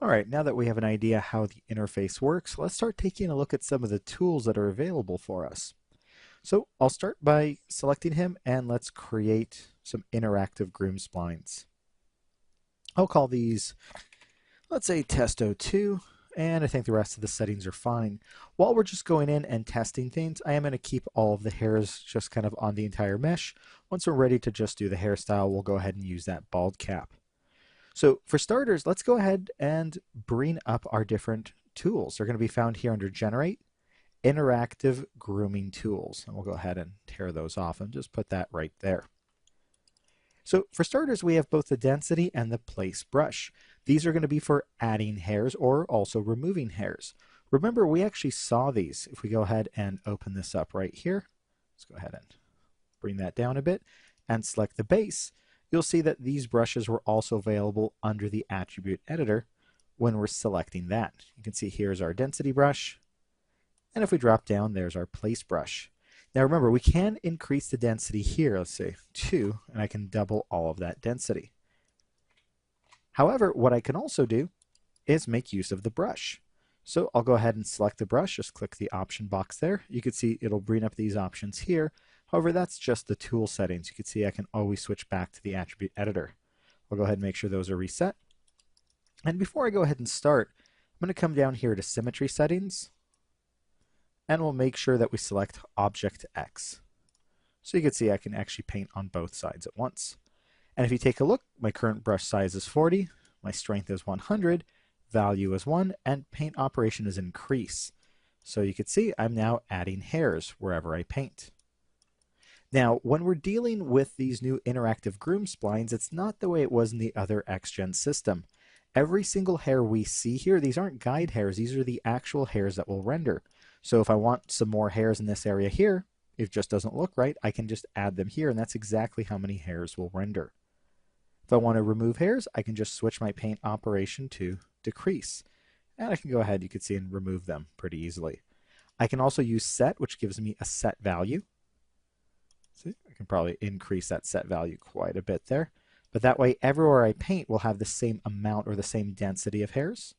All right, now that we have an idea how the interface works, let's start taking a look at some of the tools that are available for us. So I'll start by selecting him and let's create some interactive groom splines. I'll call these, let's say test02, and I think the rest of the settings are fine. While we're just going in and testing things, I am going to keep all of the hairs just kind of on the entire mesh. Once we're ready to just do the hairstyle, we'll go ahead and use that bald cap. So for starters, let's go ahead and bring up our different tools. They're going to be found here under Generate, Interactive Grooming Tools. And we'll go ahead and tear those off and just put that right there. So for starters, we have both the density and the place brush. These are going to be for adding hairs or also removing hairs. Remember, we actually saw these. If we go ahead and open this up right here, let's go ahead and bring that down a bit and select the base. You'll see that these brushes were also available under the attribute editor when we're selecting that. You can see here's our density brush, and if we drop down, there's our place brush. Now remember, we can increase the density here, let's say 2, and I can double all of that density. However, what I can also do is make use of the brush. So I'll go ahead and select the brush, just click the option box there. You can see it'll bring up these options here. However, that's just the tool settings. You can see I can always switch back to the attribute editor. I'll go ahead and make sure those are reset. And before I go ahead and start, I'm going to come down here to Symmetry Settings, and we'll make sure that we select Object X. So you can see I can actually paint on both sides at once. And if you take a look, my current brush size is 40, my strength is 100, value is 1, and paint operation is increase. So you can see I'm now adding hairs wherever I paint. Now, when we're dealing with these new interactive groom splines, it's not the way it was in the other XGen system. Every single hair we see here, these aren't guide hairs, these are the actual hairs that will render. So if I want some more hairs in this area here, if it just doesn't look right, I can just add them here, and that's exactly how many hairs will render. If I want to remove hairs, I can just switch my paint operation to decrease. And I can go ahead, you can see, and remove them pretty easily. I can also use set, which gives me a set value. See, I can probably increase that set value quite a bit there. But that way, everywhere I paint will have the same amount or the same density of hairs.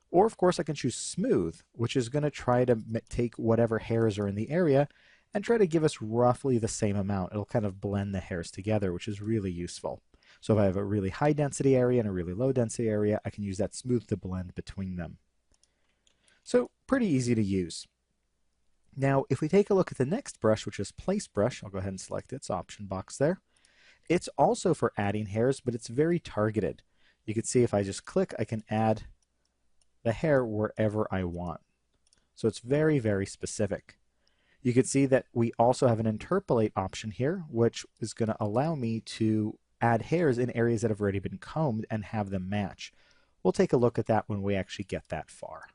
Or, of course, I can choose smooth, which is going to try to take whatever hairs are in the area and try to give us roughly the same amount. It'll kind of blend the hairs together, which is really useful. So if I have a really high density area and a really low density area, I can use that smooth to blend between them. So pretty easy to use. Now, if we take a look at the next brush, which is Place Brush, I'll go ahead and select its option box there. It's also for adding hairs, but it's very targeted. You can see if I just click, I can add the hair wherever I want. So it's very, very specific. You can see that we also have an interpolate option here, which is going to allow me to add hairs in areas that have already been combed and have them match. We'll take a look at that when we actually get that far.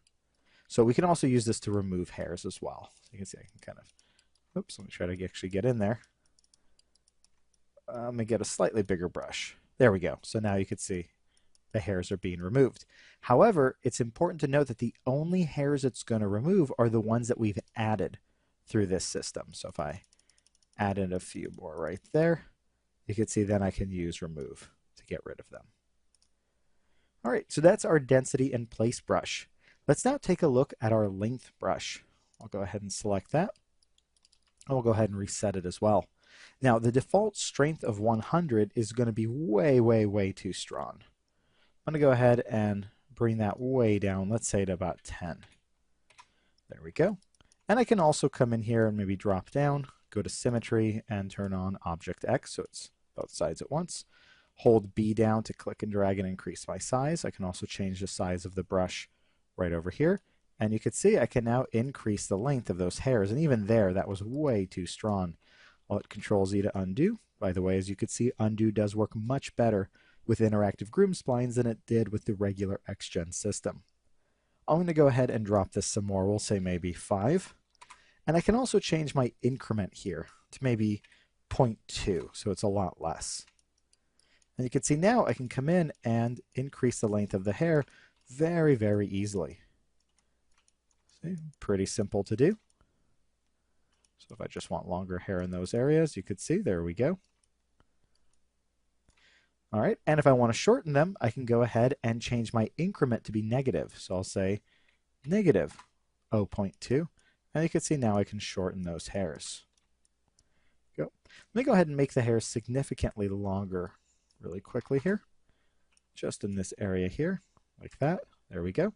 So we can also use this to remove hairs as well. So you can see I can kind of, oops, let me try to actually get in there. I'm going to get a slightly bigger brush. There we go. So now you can see the hairs are being removed. However, it's important to note that the only hairs it's going to remove are the ones that we've added through this system. So if I add in a few more right there, you can see then I can use remove to get rid of them. All right, so that's our density and place brush. Let's now take a look at our length brush. I'll go ahead and select that. And we'll go ahead and reset it as well. Now, the default strength of 100 is going to be way, way, way too strong. I'm going to go ahead and bring that way down, let's say to about 10. There we go. And I can also come in here and maybe drop down, go to Symmetry, and turn on Object X, so it's both sides at once. Hold B down to click and drag and increase my size. I can also change the size of the brush right over here. And you can see I can now increase the length of those hairs. And even there, that was way too strong. I'll hit Control-Z to undo. By the way, as you can see, undo does work much better with interactive groom splines than it did with the regular XGen system. I'm going to go ahead and drop this some more. We'll say maybe 5. And I can also change my increment here to maybe 0.2, so it's a lot less. And you can see now I can come in and increase the length of the hair very, very easily. See, pretty simple to do. So if I just want longer hair in those areas, you could see, there we go. All right, and if I want to shorten them, I can go ahead and change my increment to be negative. So I'll say negative zero point 0.2, and you can see now I can shorten those hairs. Go. Let me go ahead and make the hairs significantly longer really quickly here, just in this area here, like that. There we go.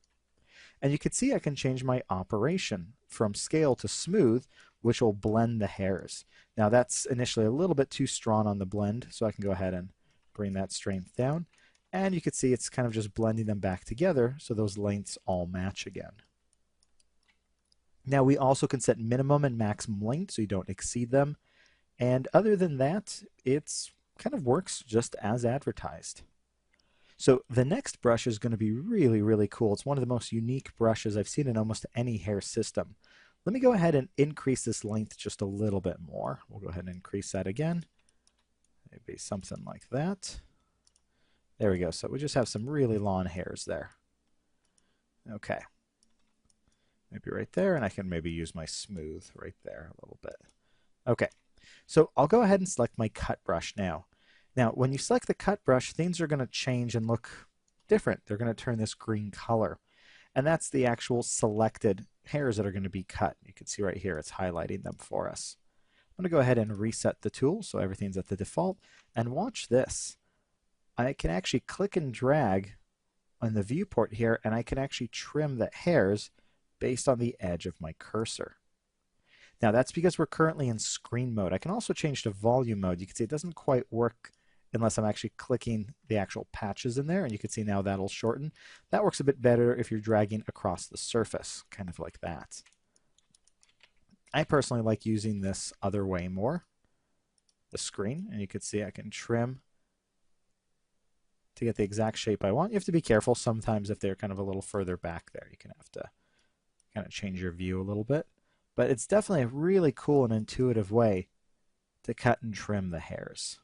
And you can see I can change my operation from scale to smooth, which will blend the hairs. Now that's initially a little bit too strong on the blend, so I can go ahead and bring that strength down. And you can see it's kind of just blending them back together so those lengths all match again. Now we also can set minimum and maximum length so you don't exceed them. And other than that, it's kind of works just as advertised. So the next brush is going to be really, really cool. It's one of the most unique brushes I've seen in almost any hair system. Let me go ahead and increase this length just a little bit more. We'll go ahead and increase that again. Maybe something like that. There we go. So we just have some really long hairs there. Okay. Maybe right there, and I can maybe use my smooth right there a little bit. Okay. So I'll go ahead and select my cut brush now. Now, when you select the cut brush, things are going to change and look different. They're going to turn this green color. And that's the actual selected hairs that are going to be cut. You can see right here, it's highlighting them for us. I'm going to go ahead and reset the tool so everything's at the default. And watch this. I can actually click and drag on the viewport here, and I can actually trim the hairs based on the edge of my cursor. Now that's because we're currently in screen mode. I can also change to volume mode. You can see it doesn't quite work unless I'm actually clicking the actual patches in there, and you can see now that'll shorten. That works a bit better if you're dragging across the surface, kind of like that. I personally like using this other way more, the screen, and you can see I can trim to get the exact shape I want. You have to be careful sometimes if they're kind of a little further back there. You can have to kind of change your view a little bit. But it's definitely a really cool and intuitive way to cut and trim the hairs.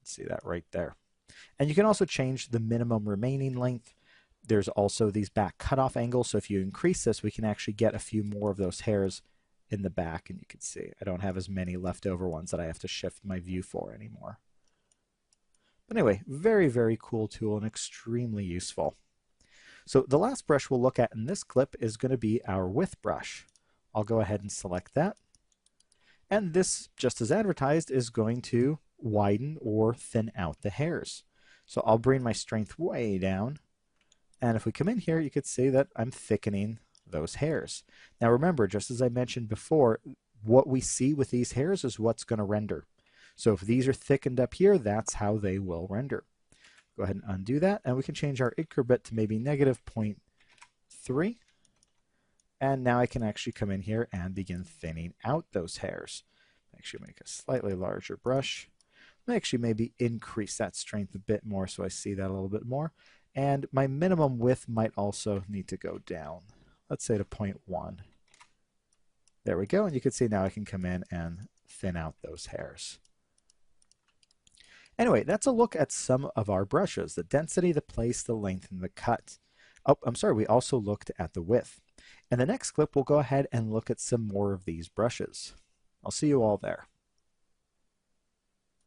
See that right there. And you can also change the minimum remaining length. There's also these back cutoff angles, so if you increase this, we can actually get a few more of those hairs in the back, and you can see I don't have as many leftover ones that I have to shift my view for anymore. But anyway, very, very cool tool and extremely useful. So the last brush we'll look at in this clip is going to be our width brush. I'll go ahead and select that. And this, just as advertised, is going to widen or thin out the hairs. So I'll bring my strength way down. And if we come in here, you could see that I'm thickening those hairs. Now remember, just as I mentioned before, what we see with these hairs is what's going to render. So if these are thickened up here, that's how they will render. Go ahead and undo that, and we can change our increment to maybe negative 0.3. And now I can actually come in here and begin thinning out those hairs. Actually make a slightly larger brush. Actually maybe increase that strength a bit more so I see that a little bit more. And my minimum width might also need to go down. Let's say to 0.1. There we go, and you can see now I can come in and thin out those hairs. Anyway, that's a look at some of our brushes: the density, the place, the length, and the cut. Oh, I'm sorry, we also looked at the width. In the next clip, we'll go ahead and look at some more of these brushes. I'll see you all there.